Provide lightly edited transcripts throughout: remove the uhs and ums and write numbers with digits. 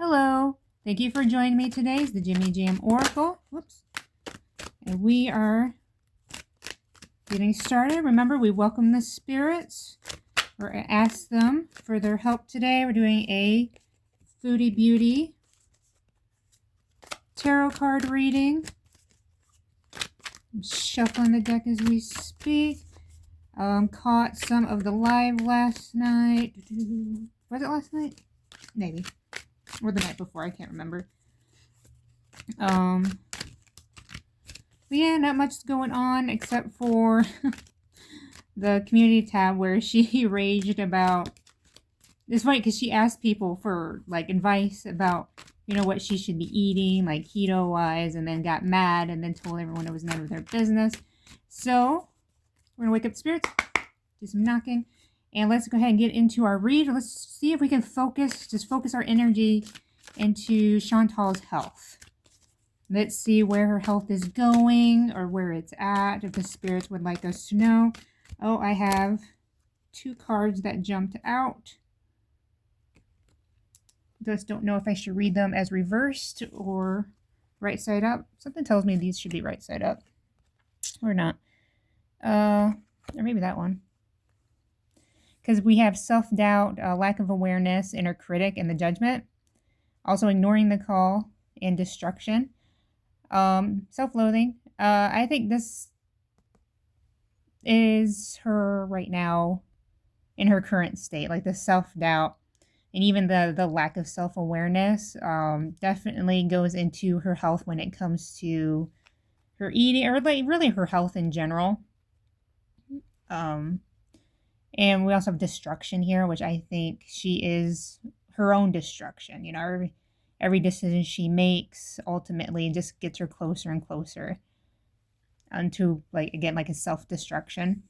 Hello, thank you for joining me today. It's the Jimmy Jam Oracle. Whoops. And we are getting started. Remember, we welcome the spirits or ask them for their help today. We're doing a Foodie Beauty tarot card reading. I'm shuffling the deck as we speak. Caught some of the live last night. Was it last night? Maybe. Or the night before, I can't remember. But yeah, not much going on except for the community tab where she raged about. It's funny because she asked people for like advice about, what she should be eating, like keto wise, and then got mad and then told everyone it was none of their business. So we're gonna wake up spirits, do some knocking, and let's go ahead and get into our read. Let's see if we can focus our energy into Chantal's health. Let's see where her health is going or where it's at, if the spirits would like us to know. Oh, I have two cards that jumped out. Just don't know if I should read them as reversed or right side up. Something tells me these should be right side up. Or not. Or maybe that one. Because we have self-doubt, lack of awareness, inner critic, and the judgment. Also ignoring the call and destruction. Self-loathing. I think this is her right now in her current state, like the self-doubt and even the lack of self-awareness definitely goes into her health when it comes to her eating, or like really her health in general. And we also have destruction here, which I think she is her own destruction. Every decision she makes ultimately just gets her closer and closer unto, like a self-destruction.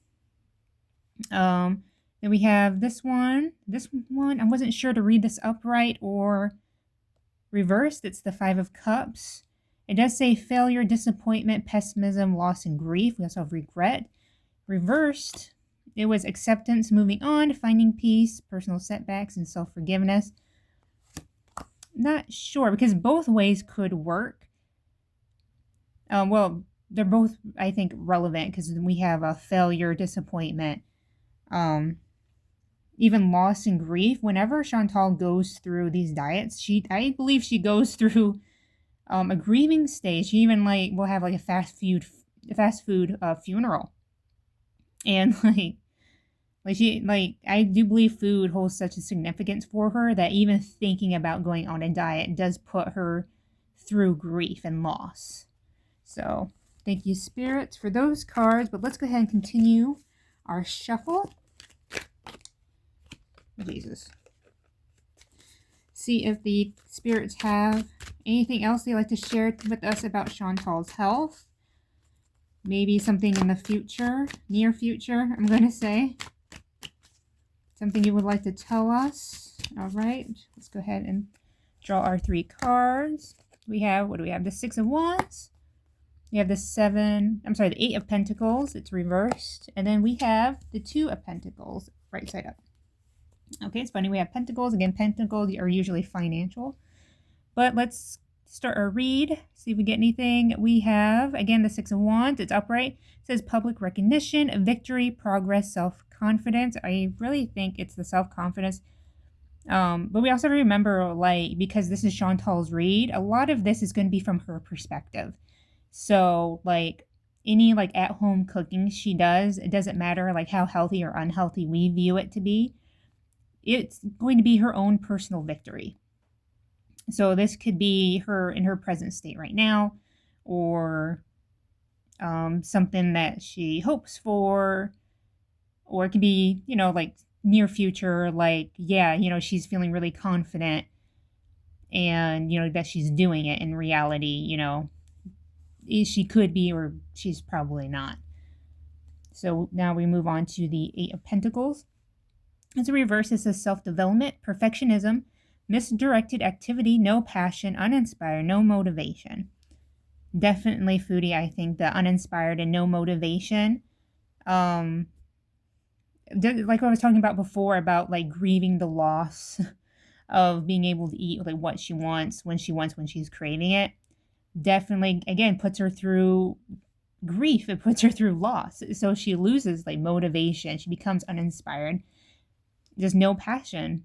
Then we have this one. This one, I wasn't sure to read this upright or reversed. It's the Five of Cups. It does say failure, disappointment, pessimism, loss, and grief. We also have regret. Reversed, it was acceptance, moving on, finding peace, personal setbacks, and self-forgiveness. Not sure, because both ways could work. Well, they're both, I think, relevant, because we have a failure, disappointment, even loss and grief. Whenever Chantal goes through these diets, I believe she goes through a grieving stage. She even will have a fast food funeral, and I do believe food holds such a significance for her that even thinking about going on a diet does put her through grief and loss. So thank you, spirits, for those cards. But let's go ahead and continue our shuffle. Jesus. See if the spirits have anything else they'd like to share with us about Chantal's health. Maybe something in the future, near future, I'm going to say. Something you would like to tell us. All right, let's go ahead and draw our three cards. We have, what do we have? The Six of Wands. We have the Eight of Pentacles. It's reversed. And then we have the Two of Pentacles, right side up. Okay, it's funny. We have Pentacles. Again, Pentacles are usually financial. But let's start our read. See if we get anything. We have, again, the Six of Wands. It's upright. It says public recognition, victory, progress, self-confidence. I really think it's the self-confidence. But we also remember, because this is Chantal's read, a lot of this is going to be from her perspective. So, any, at-home cooking she does, it doesn't matter, how healthy or unhealthy we view it to be. It's going to be her own personal victory. So this could be her in her present state right now, or something that she hopes for, or it could be, near future, she's feeling really confident and, that she's doing it in reality, she could be, or she's probably not. So now we move on to the Eight of Pentacles. As a reverse, it says self-development, perfectionism, misdirected activity, no passion, uninspired, no motivation. Definitely, Foodie, I think the uninspired and no motivation. Like what I was talking about before, about grieving the loss of being able to eat like what she wants, when she's craving it, definitely, again, puts her through grief. It puts her through loss. So she loses like motivation. She becomes uninspired. There's no passion.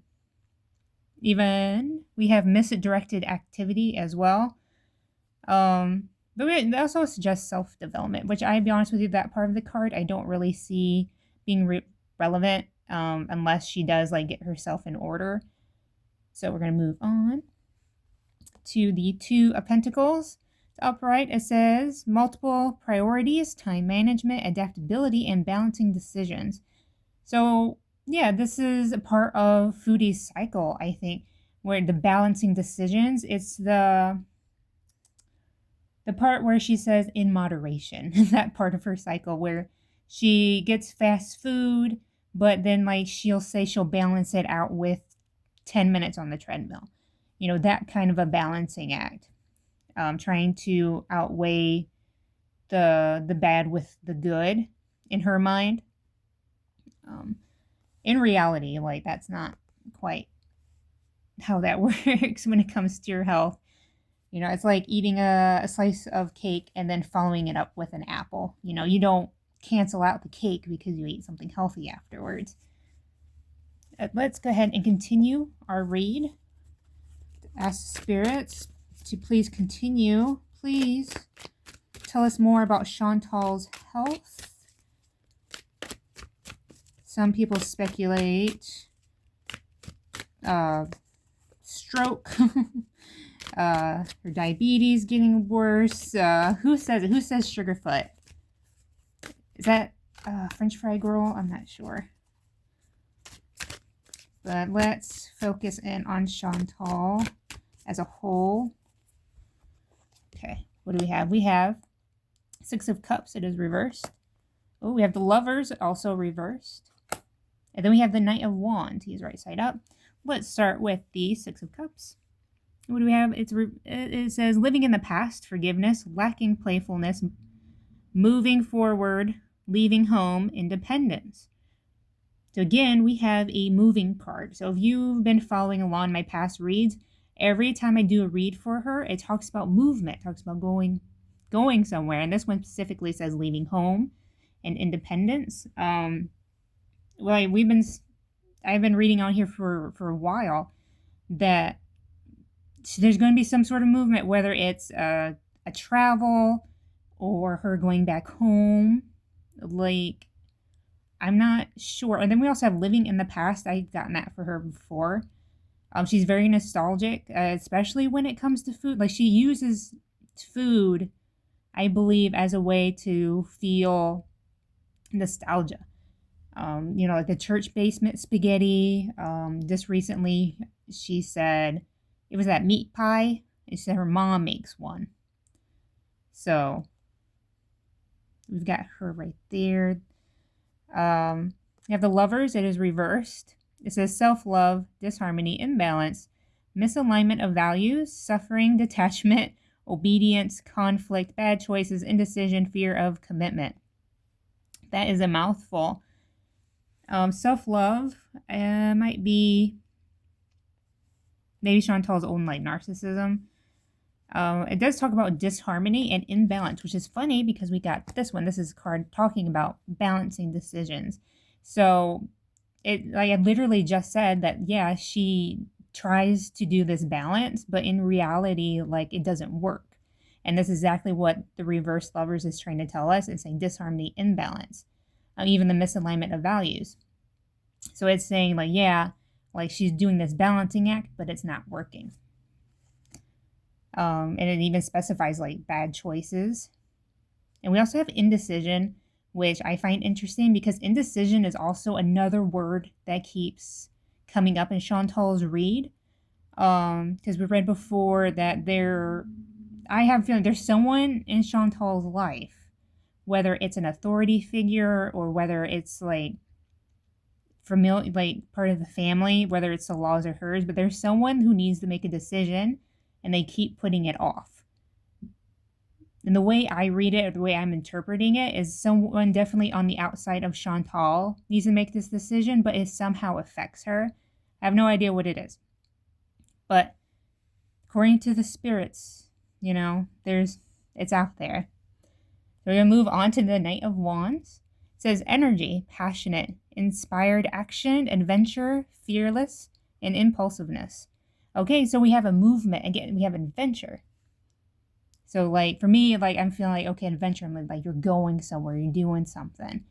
Even we have misdirected activity as well. But it also suggests self-development, which, I'll be honest with you, that part of the card I don't really see being relevant unless she does like get herself in order. So we're going to move on to the Two of Pentacles. Upright, it says multiple priorities, time management, adaptability, and balancing decisions. So yeah, this is a part of Foodie's cycle, I think, where the balancing decisions, it's the part where she says in moderation, that part of her cycle where she gets fast food, but then like she'll say she'll balance it out with 10 minutes on the treadmill. You know, that kind of a balancing act. Trying to outweigh the bad with the good in her mind. In reality, like, that's not quite how that works when it comes to your health. You know, it's like eating a slice of cake and then following it up with an apple. You know, you don't cancel out the cake because you ate something healthy afterwards. Let's go ahead and continue our read. Ask the spirits to please continue. Please tell us more about Chantal's health. Some people speculate stroke, her diabetes getting worse. Who says it? Who says Sugarfoot? Is that French fry girl? I'm not sure. But let's focus in on Chantal as a whole. Okay, what do we have? We have Six of Cups. It is reversed. Oh, we have the Lovers, also reversed. And then we have the Knight of Wands. He's right side up. Let's start with the Six of Cups. What do we have? It says living in the past, forgiveness, lacking playfulness, moving forward, leaving home, independence. So again, we have a moving card. So if you've been following along my past reads, every time I do a read for her, it talks about movement, it talks about going somewhere. And this one specifically says leaving home and independence. Well, I've been reading on here for a while that there's going to be some sort of movement, whether it's a travel or her going back home. Like, I'm not sure. And then we also have living in the past. I've gotten that for her before. She's very nostalgic, especially when it comes to food. Like, she uses food, I believe, as a way to feel nostalgia. You know, like the church basement spaghetti. Just recently, she said it was that meat pie. She said her mom makes one. So we've got her right there. You have the Lovers. It is reversed. It says self-love, disharmony, imbalance, misalignment of values, suffering, detachment, obedience, conflict, bad choices, indecision, fear of commitment. That is a mouthful. Self-love might be maybe Chantal's own like narcissism. It does talk about disharmony and imbalance, which is funny because we got this one. This is a card talking about balancing decisions. So it, like I literally just said that, yeah, she tries to do this balance, but in reality, like, it doesn't work. And this is exactly what the reverse Lovers is trying to tell us. It's saying disharmony, imbalance, even the misalignment of values. So it's saying like, yeah, like she's doing this balancing act, but it's not working. And it even specifies like bad choices. And we also have indecision, which I find interesting because indecision is also another word that keeps coming up in Chantal's read. Because we read before that I have a feeling there's someone in Chantal's life, whether it's an authority figure or whether it's like familiar, like part of the family, whether it's the laws or hers, but there's someone who needs to make a decision and they keep putting it off. And the way I read it, or the way I'm interpreting it, is someone definitely on the outside of Chantal needs to make this decision, but it somehow affects her. I have no idea what it is. But according to the spirits, you know, it's out there. So we're going to move on to the Knight of Wands. It says energy, passionate, inspired action, adventure, fearless, and impulsiveness. Okay, so we have a movement. Again, we have adventure. So, like, for me, like, I'm feeling like, okay, adventure, I'm like you're going somewhere, you're doing something.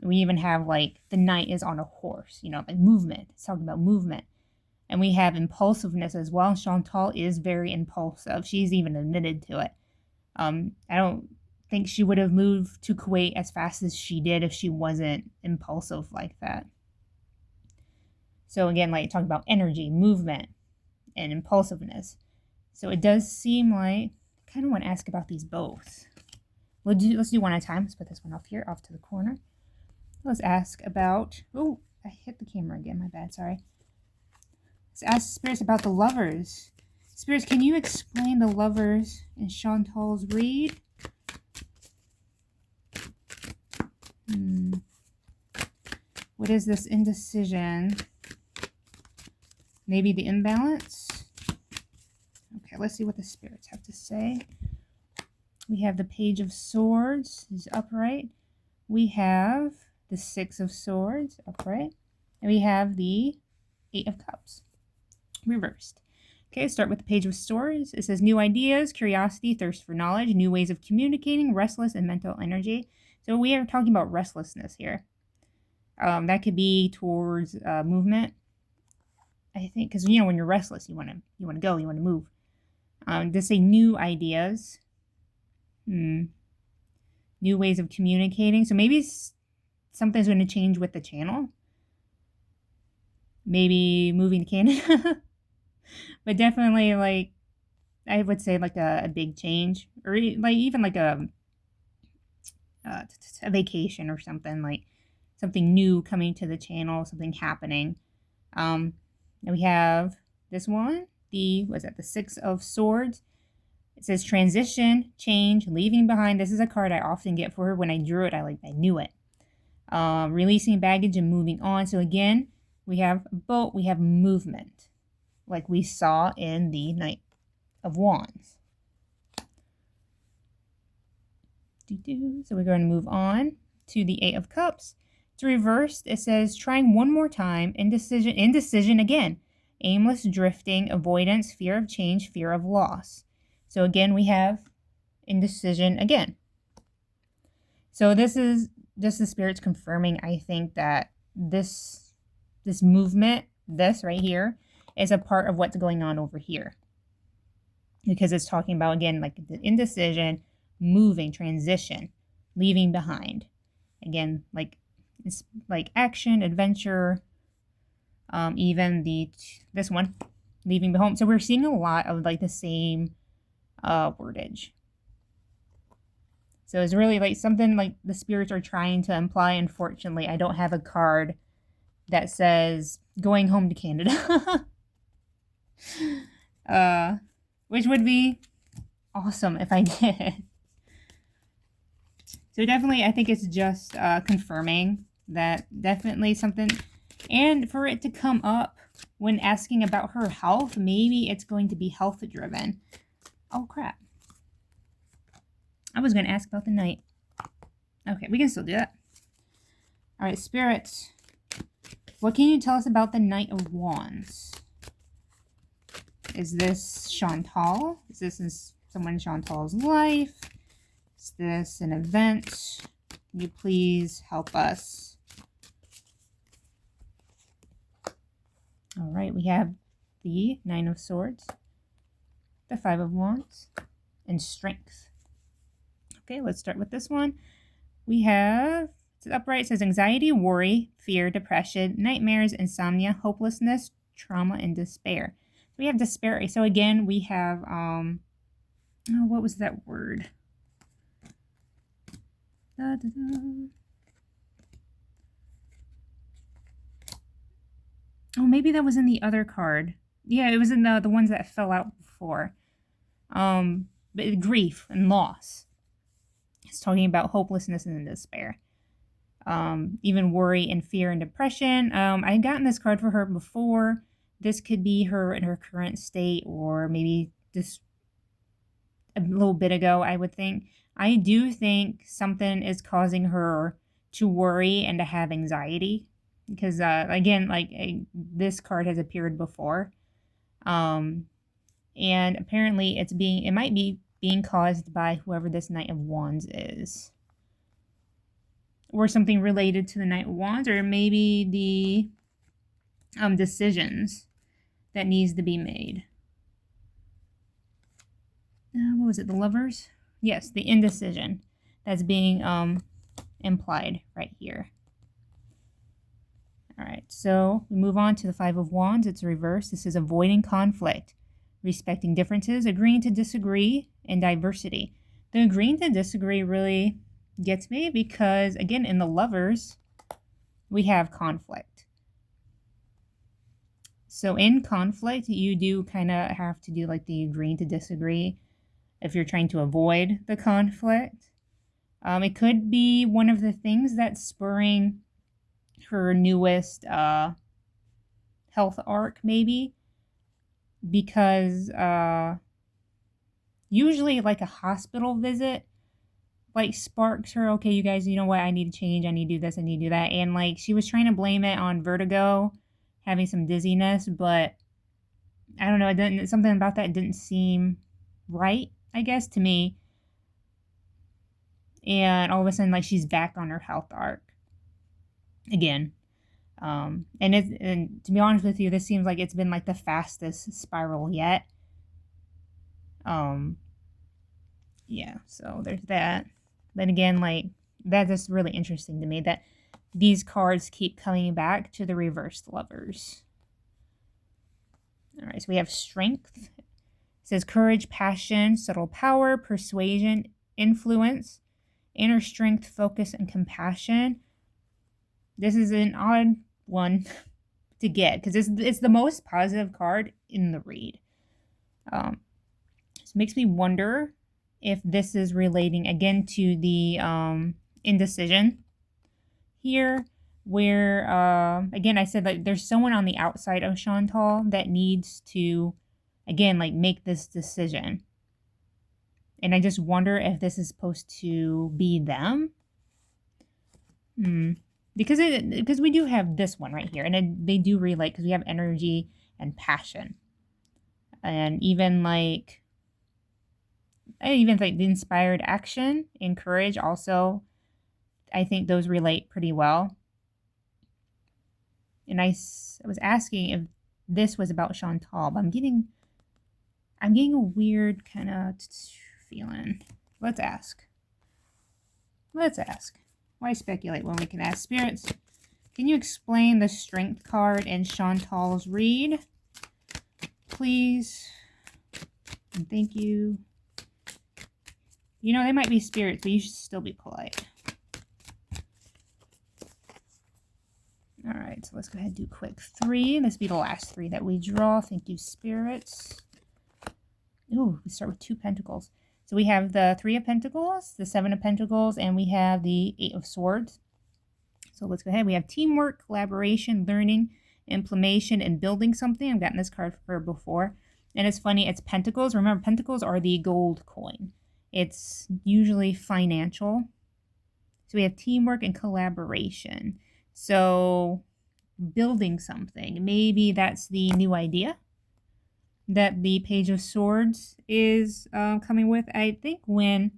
We even have, like, the knight is on a horse, you know, like movement. It's talking about movement. And we have impulsiveness as well. Chantal is very impulsive. She's even admitted to it. I don't think she would have moved to Kuwait as fast as she did if she wasn't impulsive like that. So again, like, talking about energy, movement, and impulsiveness. So it does seem like, I kind of want to ask about these both. Let's do one at a time. Let's put this one off here, off to the corner. Let's ask about, oh, I hit the camera again, my bad, sorry. Let's ask spirits about the lovers. Spirits, can you explain the lovers in Chantal's read? What is this indecision? Maybe the imbalance? Okay, let's see what the spirits have to say. We have the Page of Swords is upright. We have the Six of Swords upright. And we have the Eight of Cups reversed. Okay, start with the Page of Swords. It says new ideas, curiosity, thirst for knowledge, new ways of communicating, restless and mental energy. So we are talking about restlessness here. That could be towards movement. I think because, you know, when you're restless, you want to go, you want to move. They say new ideas, new ways of communicating. So maybe something's going to change with the channel. Maybe moving to Canada. But definitely, like, I would say like a big change, or like even like a vacation or something, like something new coming to the channel, something happening. And we have this one, the Six of Swords. It says transition, change, leaving behind. This is a card I often get for her. When I drew it, I knew it. Releasing baggage and moving on. So again, we have boat, we have movement, like we saw in the Knight of Wands. So we're going to move on to the Eight of Cups. It's reversed. It says trying one more time, indecision again, aimless drifting, avoidance, fear of change, fear of loss. So again, we have indecision again. So this is just the spirits confirming, I think, that this movement, this right here, is a part of what's going on over here. Because it's talking about, again, like the indecision, moving, transition, leaving behind. Again, like it's like action, adventure, even this one, leaving home. So we're seeing a lot of like the same wordage. So it's really like something like the spirits are trying to imply. Unfortunately, I don't have a card that says going home to Canada. Which would be awesome if I did. So definitely, I think it's just confirming that definitely something, and for it to come up when asking about her health, maybe it's going to be health driven. Oh crap. I was going to ask about the knight. Okay, we can still do that. All right, spirits. What can you tell us about the Knight of Wands? Is this Chantal? Is this someone in Chantal's life? Is this an event? Can you please help us? All right, we have the Nine of Swords, the Five of Wands, and Strength. Okay, let's start with this one. We have, it's upright, it says anxiety, worry, fear, depression, nightmares, insomnia, hopelessness, trauma, and despair. We have despair. So again, we have, oh, what was that word? Da, da, da. Oh, maybe that was in the other card. Yeah, it was in the ones that fell out before. But grief and loss. It's talking about hopelessness and despair. Even worry and fear and depression. I had gotten this card for her before, this could be her in her current state, or maybe just a little bit ago, I would think. I do think something is causing her to worry and to have anxiety. Because, again, like, this card has appeared before. And apparently it might be being caused by whoever this Knight of Wands is. Or something related to the Knight of Wands, or maybe the decisions that needs to be made. What was it, the Lovers? Yes, the indecision that's being implied right here. All right, so we move on to the Five of Wands. It's reversed. This is avoiding conflict, respecting differences, agreeing to disagree, and diversity. The agreeing to disagree really gets me because, again, in the Lovers, we have conflict. So in conflict, you do kind of have to do like the agreeing to disagree if you're trying to avoid the conflict. It could be one of the things that's spurring her newest health arc, maybe, because usually like a hospital visit like sparks her, okay, you guys, you know what, I need to change, I need to do this, I need to do that. And like she was trying to blame it on vertigo, having some dizziness, but I don't know, something about that didn't seem right, I guess, to me. And all of a sudden, like, she's back on her health arc again. And to be honest with you, this seems like it's been like the fastest spiral yet. Yeah, so there's that. But again, like, that is really interesting to me that these cards keep coming back to the reversed Lovers. All right, so we have Strength. It says courage, passion, subtle power, persuasion, influence, inner strength, focus, and compassion. This is an odd one to get because it's the most positive card in the read. So it makes me wonder if this is relating again to the indecision here, where again I said that there's someone on the outside of Chantal that needs to again like make this decision, and I just wonder if this is supposed to be them. Because we do have this one right here, and they do relate because we have energy and passion, and even like the inspired action and courage also, I think those relate pretty well. And I was asking if this was about Chantal, but I'm getting a weird kind of feeling. Let's ask. Why speculate when we can ask? Spirits, can you explain the Strength card in Chantal's read, please? And thank you. You know, they might be spirits, but you should still be polite. All right, so let's go ahead and do quick 3. This will be the last 3 that we draw. Thank you, spirits. Ooh, we start with 2 Pentacles. So we have the 3 of Pentacles, the 7 of Pentacles, and we have the 8 of Swords. So let's go ahead. We have teamwork, collaboration, learning, implementation, and building something. I've gotten this card for before. And it's funny, it's Pentacles. Remember, Pentacles are the gold coin. It's usually financial. So we have teamwork and collaboration. So building something. Maybe that's the new idea that the Page of Swords is coming with. I think when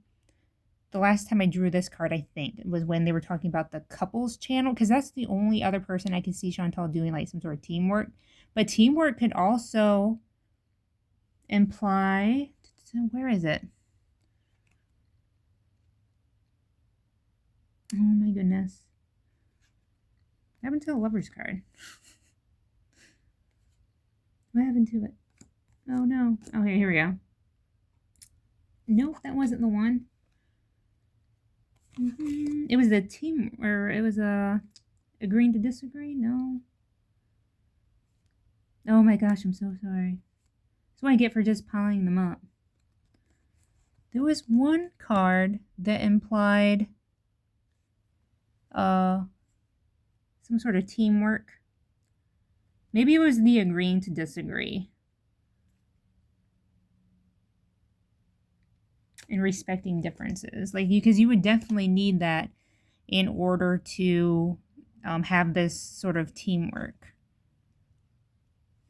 the last time I drew this card, I think, was when they were talking about the couples channel, because that's the only other person I can see Chantal doing like some sort of teamwork. But teamwork could also imply, where is it? Oh my goodness. What happened to the Lover's card? What happened to it? Oh no. Okay, here we go. Nope, that wasn't the one. It was the team, or it was agreeing to disagree? No. Oh my gosh, I'm so sorry. That's what I get for just piling them up. There was one card that implied some sort of teamwork. Maybe it was the agreeing to disagree. And respecting differences. Like, because you would definitely need that in order to have this sort of teamwork.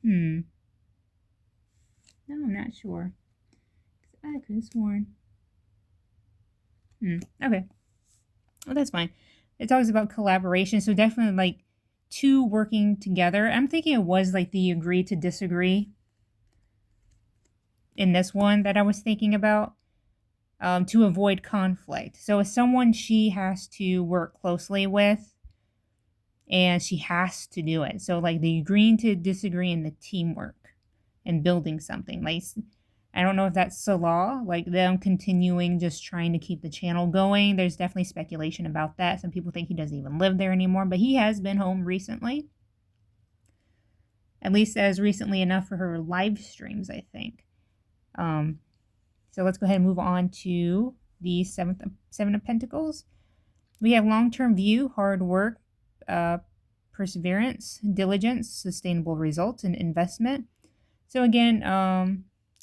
No, I'm not sure. I could have sworn. Okay. Well, that's fine. It talks about collaboration, so definitely like two working together. I'm thinking it was like the agree to disagree in this one that I was thinking about, to avoid conflict. So it's someone she has to work closely with, and she has to do it. So like the agreeing to disagree and the teamwork and building something. Like, I don't know if that's Salah, like them continuing just trying to keep the channel going. There's definitely speculation about that. Some people think he doesn't even live there anymore, but he has been home recently. At least as recently enough for her live streams, I think. So let's go ahead and move on to the Seven of Pentacles. We have long-term view, hard work, perseverance, diligence, sustainable results, and investment. So again,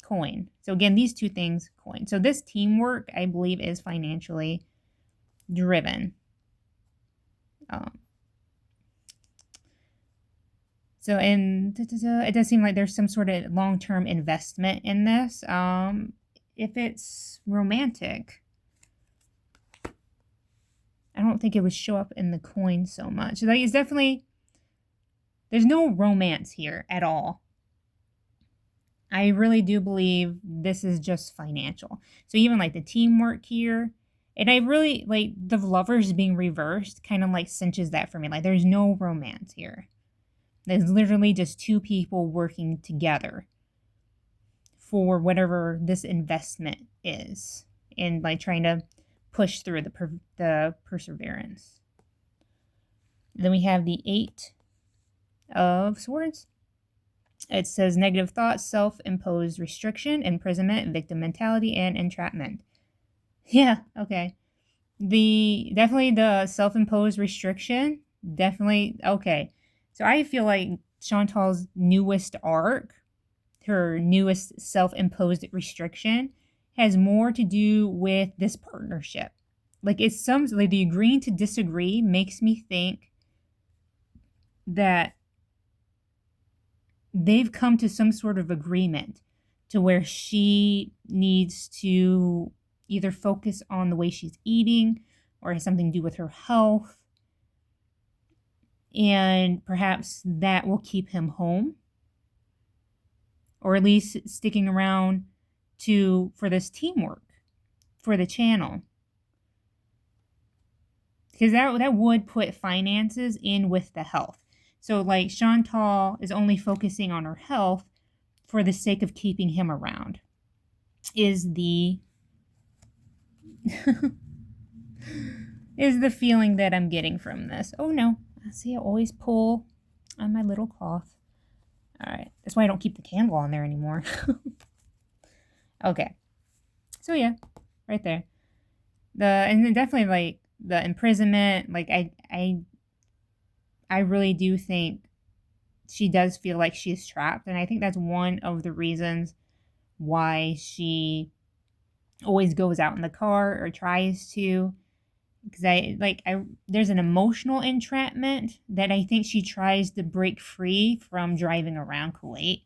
coin. So again, these two things, coin. So this teamwork, I believe, is financially driven. So, and it does seem like there's some sort of long-term investment in this. If it's romantic, I don't think it would show up in the coin so much. Like, it's definitely, there's no romance here at all. I really do believe this is just financial. So even like the teamwork here, and I really like the lovers being reversed kind of like cinches that for me. Like, there's no romance here. There's literally just two people working together for whatever this investment is, and like trying to push through the perseverance. Then we have the Eight of Swords. It says negative thoughts, self-imposed restriction, imprisonment, victim mentality, and entrapment. Yeah, okay. Definitely the self-imposed restriction, definitely, okay. So I feel like Chantal's newest arc, her newest self-imposed restriction, has more to do with this partnership. Like, it's like the agreeing to disagree makes me think that they've come to some sort of agreement to where she needs to either focus on the way she's eating or has something to do with her health. And perhaps that will keep him home, or at least sticking around for this teamwork for the channel. Because that would put finances in with the health. So like Chantal is only focusing on her health for the sake of keeping him around. Is the feeling that I'm getting from this. Oh no. See, I always pull on my little cloth. Alright. That's why I don't keep the candle on there anymore. Okay. So yeah. Right there. And then definitely like the imprisonment, like I really do think she does feel like she's trapped, and I think that's one of the reasons why she always goes out in the car or tries to, because there's an emotional entrapment that I think she tries to break free from driving around Kuwait,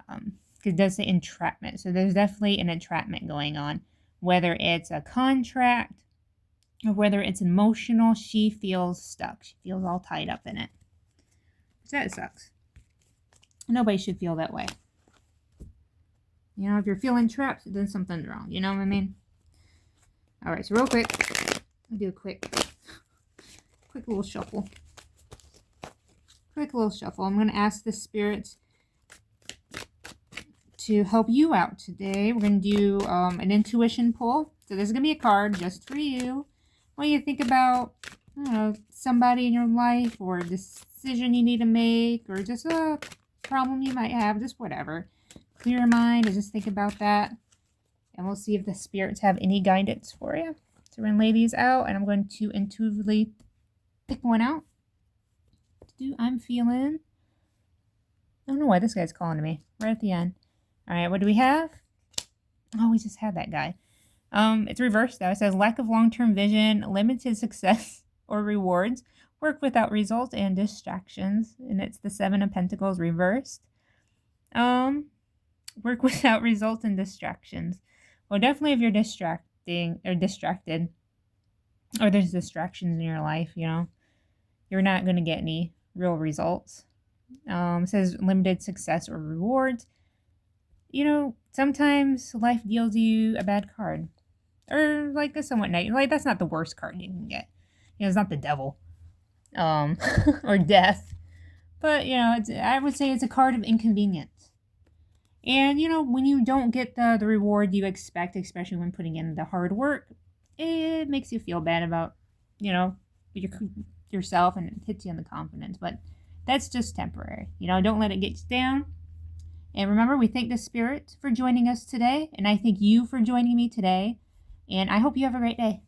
because it does say entrapment, so there's definitely an entrapment going on, whether it's a contract or whether it's emotional. She feels stuck. She feels all tied up in it. So that sucks. Nobody should feel that way. You know, if you're feeling trapped, then something's wrong. You know what I mean? Alright, so real quick, I'll do a quick little shuffle. Quick little shuffle. I'm going to ask the spirits to help you out today. We're going to do an intuition pull. So there's going to be a card just for you. When you think about, I don't know, somebody in your life, or a decision you need to make, or just a problem you might have, just whatever. Clear your mind and just think about that. And we'll see if the spirits have any guidance for you. So we're going to lay these out, and I'm going to intuitively pick one out. I'm feeling I don't know why this guy's calling to me right at the end. All right, what do we have? Oh, we just had that guy. It's reversed though. It says lack of long-term vision, limited success or rewards, work without results, and distractions. And it's the Seven of Pentacles reversed. Work without results and distractions. Well, definitely if you're distracted, or there's distractions in your life, you know, you're not going to get any real results. It says limited success or rewards. You know, sometimes life deals you a bad card. Or like a somewhat negative. Like, that's not the worst card you can get. You know, it's not the devil. Or death. But, you know, I would say it's a card of inconvenience. And, you know, when you don't get the reward you expect, especially when putting in the hard work, it makes you feel bad about, you know, yourself, and it hits you in the confidence. But that's just temporary. You know, don't let it get you down. And remember, we thank the Spirit for joining us today. And I thank you for joining me today. And I hope you have a great day.